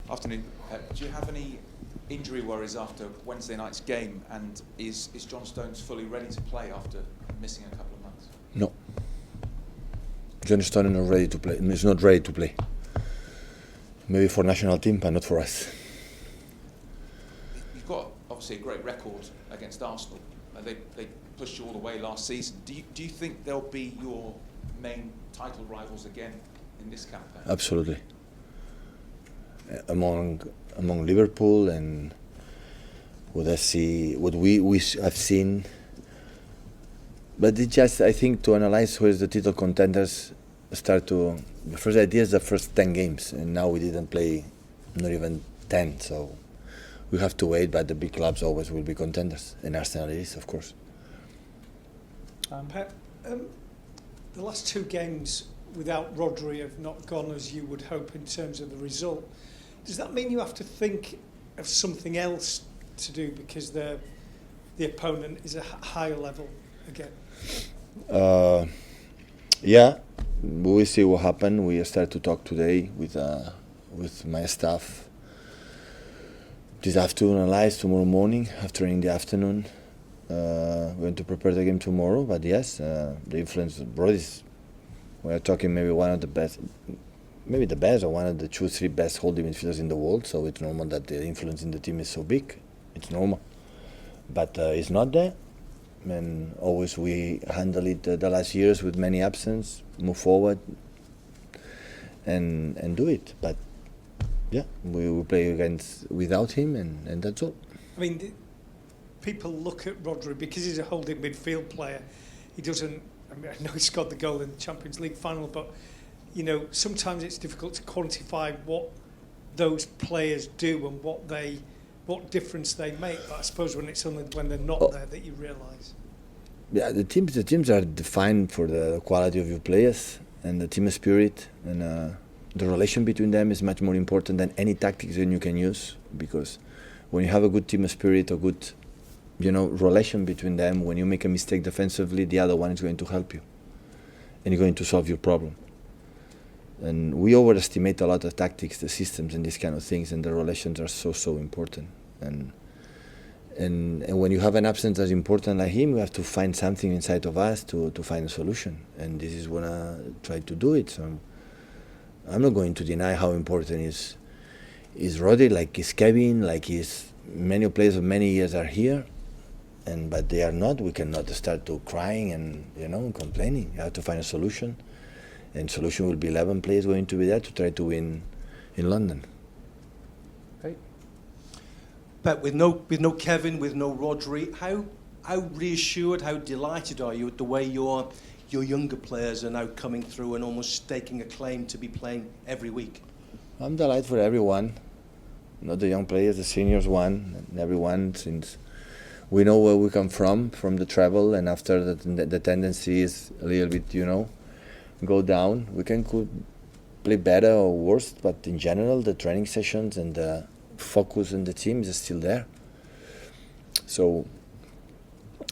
Afternoon. Do you have any injury worries after Wednesday night's game, and is John Stones fully ready to play after missing a couple of months? No. John Stones is not ready to play. He's not ready to play. Maybe for national team, but not for us. You've got obviously a great record against Arsenal. They pushed you all the way last season. Do you think they'll be your main title rivals again in this campaign? Absolutely. Among Liverpool and what we have seen, but it's just, I think, to analyze who is the title contenders. The first idea is the first 10 games, and now we didn't play not even 10, so we have to wait. But the big clubs always will be contenders, and Arsenal is, of course. Pep, the last two games without Rodri have not gone as you would hope in terms of the result. Does that mean you have to think of something else to do because the opponent is a higher level again? Yeah, we will see what happens. We start to talk today with my staff. This afternoon, analyze tomorrow morning, after in the afternoon. We're going to prepare the game tomorrow, but yes, the influence of Rodri. We are talking maybe one of the best. Maybe the best or one of the 2-3 best holding midfielders in the world, so it's normal that the influence in the team is so big. It's normal. But it's not there. And always we handle it the last years with many absence, move forward and do it. But yeah, we will play without him and that's all. I mean, people look at Rodri because he's a holding midfield player. He doesn't, I know he scored the goal in the Champions League final, but you know, sometimes it's difficult to quantify what those players do and what difference they make. But I suppose when it's only when they're not there that you realise. Yeah, the teams are defined for the quality of your players and the team spirit, and the relation between them is much more important than any tactics that you can use. Because when you have a good team spirit, a good, relation between them, when you make a mistake defensively, the other one is going to help you, and you're going to solve your problem. And we overestimate a lot of tactics, the systems, and these kind of things, and the relations are so important. And when you have an absence as important like him, we have to find something inside of us to find a solution. And this is when I try to do it. So I'm not going to deny how important is Rodri, like is Kevin, like is many players of many years are here. But they are not. We cannot start to crying and complaining. You have to find a solution. And solution will be 11 players going to be there to try to win in London. Okay. But with no Kevin, with no Rodri, how reassured, how delighted are you at the way your younger players are now coming through and almost staking a claim to be playing every week? I'm delighted for everyone, not the young players, the seniors one, and everyone, since we know where we come from the travel, and after the tendency is a little bit, go down. We could play better or worse, but in general, the training sessions and the focus on the team is still there. So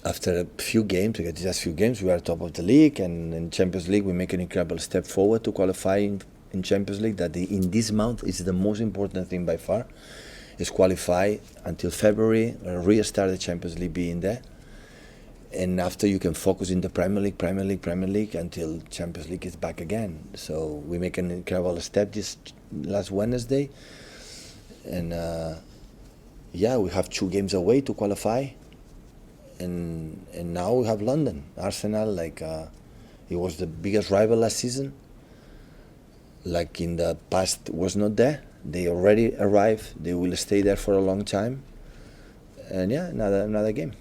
after a few games, we are top of the league, and in Champions League we make an incredible step forward to qualify in Champions League. That in this month is the most important thing by far, is qualify until February, restart the Champions League, being there. And after you can focus in the Premier League until Champions League is back again. So we make an incredible step this last Wednesday. And we have 2 games away to qualify. And now we have London. Arsenal, it was the biggest rival last season. Like in the past was not there. They already arrived. They will stay there for a long time. And another game.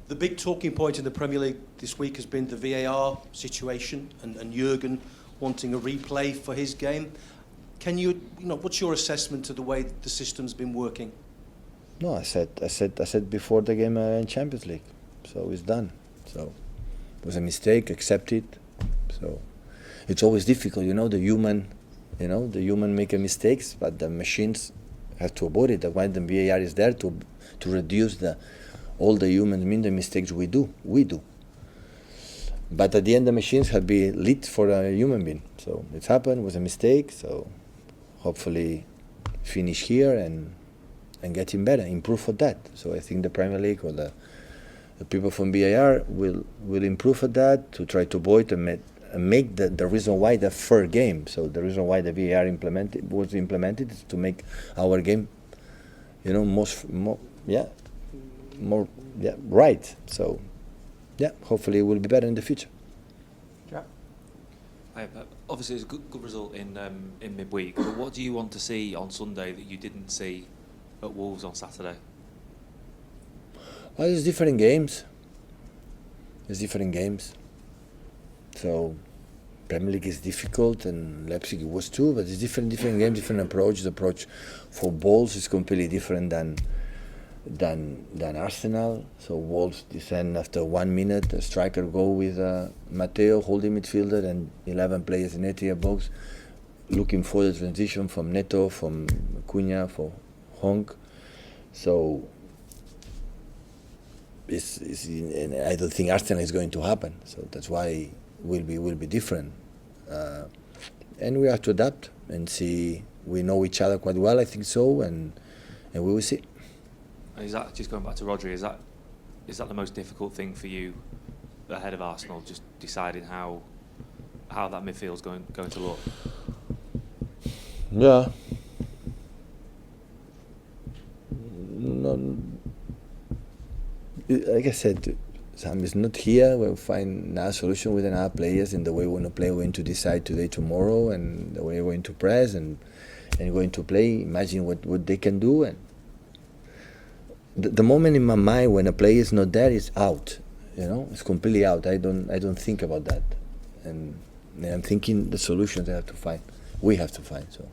The big talking point in the Premier League this week has been the VAR situation and Jurgen wanting a replay for his game. Can what's your assessment of the way the system's been working? No, I said before the game in Champions League, so it's done. So it was a mistake, accept it. So it's always difficult, the human make mistakes, but the machines have to avoid it. That's why the VAR is there to reduce all the humans mean the mistakes we do. But at the end, the machines have been lit for a human being. So it's happened, it was a mistake. So hopefully finish here and getting better, improve for that. So I think the Premier League or the people from BIR will improve at that to try to avoid and make the reason why the third game. So the reason why the VAR was implemented is to make our game, more right. So hopefully it will be better in the future. Obviously, it's a good result in midweek. But what do you want to see on Sunday that you didn't see at Wolves on Saturday? Well, there's different games. So Premier League is difficult, and Leipzig was too. But it's different games, different approach. The approach for Wolves is completely different than Arsenal. So Wolves descend after 1 minute. A striker go with Matteo holding midfielder and 11 players in 80 box, looking for the transition from Neto, from Cunha, for Honk. So and I don't think Arsenal is going to happen. So that's why will be different. And we have to adapt and see. We know each other quite well, I think so, and we will see. Is that, just going back to Rodri, is that the most difficult thing for you ahead of Arsenal, just deciding how that midfield's going to look? Yeah. No, like I said, Sam is not here. We'll find another solution with another players in the way we want to play. We're going to decide today, tomorrow, and the way we're going to press and going to play. Imagine what they can do. And the moment in my mind when a player is not there is out. It's completely out. I don't think about that, and I'm thinking the solutions I have to find. We have to find. So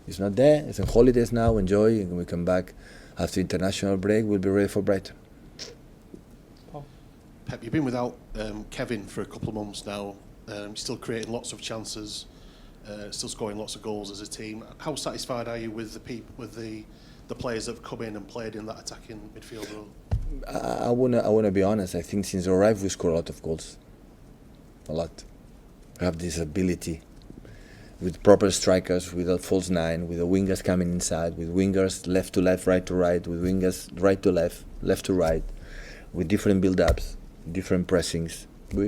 it's not there. It's on holidays now. Enjoy, and when we come back after international break, we'll be ready for Brighton. Pep, you've been without Kevin for a couple of months now. Still creating lots of chances, still scoring lots of goals as a team. How satisfied are you with the players that have come in and played in that attacking midfield role? I wanna be honest. I think since I arrived, we score a lot of goals. A lot. We have this ability with proper strikers, with a false nine, with the wingers coming inside, with wingers left to left, right to right, with wingers right to left, left to right, with different build-ups, different pressings. We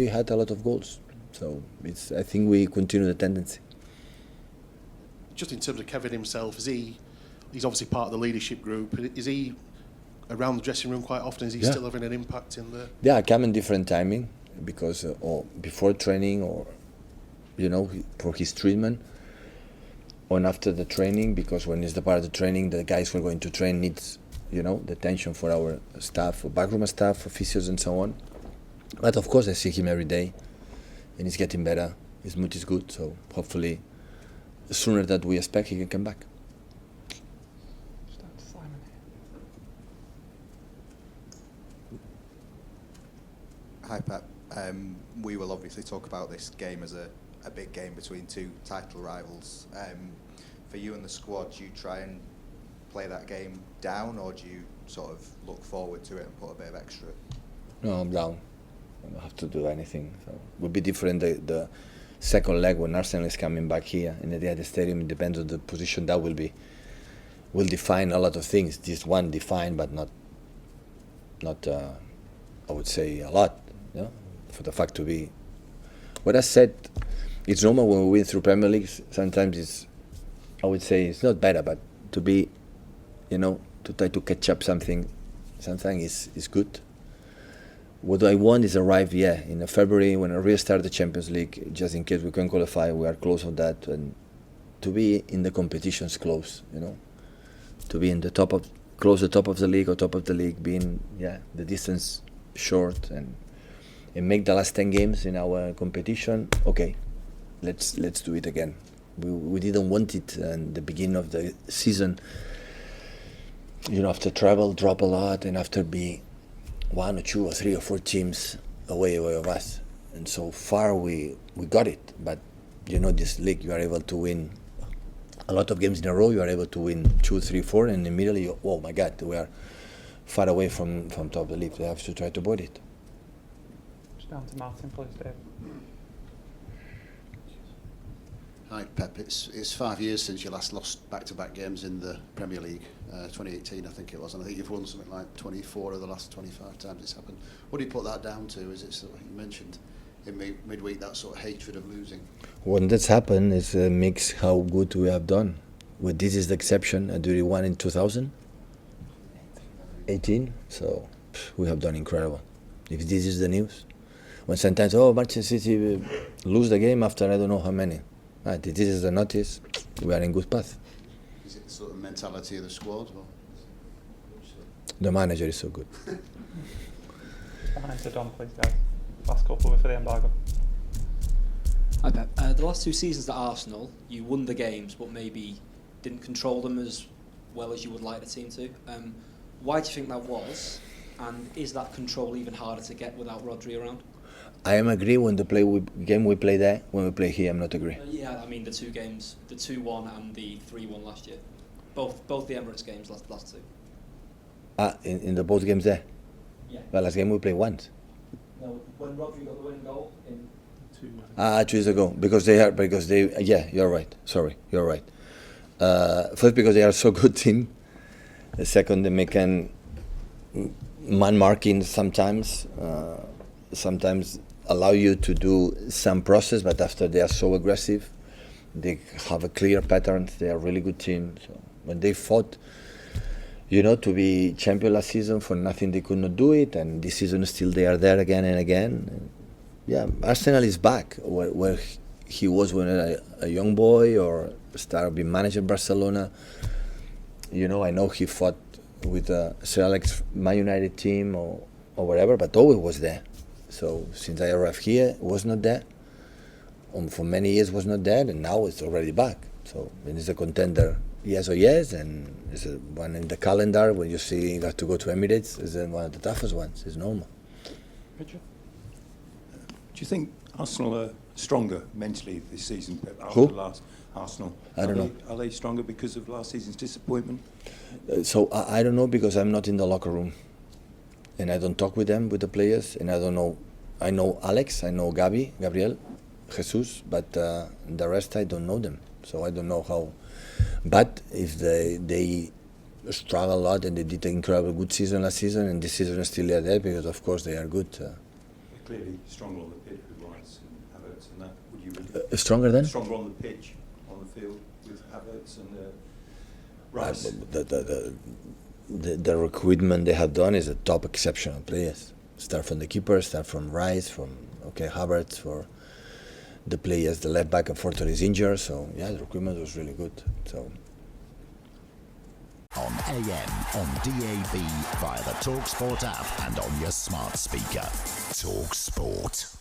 had a lot of goals. So I think we continue the tendency. Just in terms of Kevin himself, he's obviously part of the leadership group. Is he around the dressing room quite often? Is he still having an impact in the? Yeah, I come in different timing because or before training or for his treatment, or after the training, because when it's the part of the training, the guys who are going to train needs the attention for our staff, for backroom staff, for physios and so on. But of course I see him every day, and he's getting better. His mood is good, so hopefully sooner than we expect he can come back. Hi Pep. We will obviously talk about this game as a big game between two title rivals. For you and the squad, do you try and play that game down, or do you sort of look forward to it and put a bit of extra? No, I'm down. I don't have to do anything. So it will be different the second leg when Arsenal is coming back here in the Etihad Stadium. It depends on the position that will define a lot of things. This one defined, but not I would say a lot. For the fact to be. What I said, it's normal when we win through Premier League. Sometimes I would say it's not better, but to be, to try to catch up something is good. What I want is arrive, in February when I restart the Champions League, just in case we can qualify, we are close of that, and to be in the competitions close, to be in the top of the league or top of the league, being the distance short and make the last 10 games in our competition. Okay, let's do it again. We didn't want it in the beginning of the season. After travel, drop a lot, and after be 1 or 2 or 3 or 4 teams away of us, and so far we got it. But this league, you are able to win a lot of games in a row. You are able to win 2, 3, 4, and immediately, oh my God, we are far away from top of the league. We have to try to avoid it. Down to Martin, please, Dave. Hi Pep, it's 5 years since you last lost back-to-back games in the Premier League, 2018 I think it was, and I think you've won something like 24 of the last 25 times it's happened. What do you put that down to? Is it sort of, you mentioned in midweek that sort of hatred of losing? When that's happened, it's a mix how good we have done. Well, this is the exception. We won in 2018, so we have done incredible. If this is the news, when sometimes Manchester City lose the game after I don't know how many. Right, this is the notice. We are in good path. Is it the sort of mentality of the squad? Or? The manager is so good. Behind to Dom, please, guys. Last couple for the embargo. Hi Pep. The last 2 seasons at Arsenal, you won the games, but maybe didn't control them as well as you would like the team to. Why do you think that was? And is that control even harder to get without Rodri around? I am agree when the game we play there. When we play here, I'm not agree. Yeah, I mean the 2 games, the 2-1 and the 3-1 last year. Both the Emirates games, last 2. In the both games there? Yeah. Well, last game we played once. No, when Rodri got the winning goal in 2 years ago, because they yeah, you're right. Sorry, you're right. First, because they are so good team. The second, they make an man marking sometimes allow you to do some process, but after they are so aggressive, they have a clear pattern. They are a really good team. So when they fought, to be champion last season, for nothing they could not do it, and this season still they are there again and again. Yeah, Arsenal is back where he was when a young boy or started being manager in Barcelona. I know he fought with a select Man United team or whatever, but always was there. So since I arrived here, it was not there. For many years was not there, and now it's already back. So when it's a contender, yes or yes, and it's one in the calendar when you see you have to go to Emirates, is one of the toughest ones. It's normal. Richard? Do you think Arsenal are stronger mentally this season after Who? last Arsenal? I don't know. Are they stronger because of last season's disappointment? So I don't know, because I'm not in the locker room, and I don't talk with them, with the players, and I don't know. I know Alex, I know Gabriel, Jesus, but the rest I don't know them. So I don't know how. But if they struggle a lot, and they did an incredible good season last season, and this season is still there, because of course they are good. They're clearly stronger on the pitch with Rice and Havertz and that. Would you really Stronger than? Stronger on the pitch, on the field with Havertz and Rice. The recruitment they have done is a top exceptional players. Start from the keeper, start from Rice, from Havertz, for the players, the left back, unfortunately is injured. So yeah, the recruitment was really good. So. On AM, on DAB, via the talkSPORT app and on your smart speaker. talkSPORT.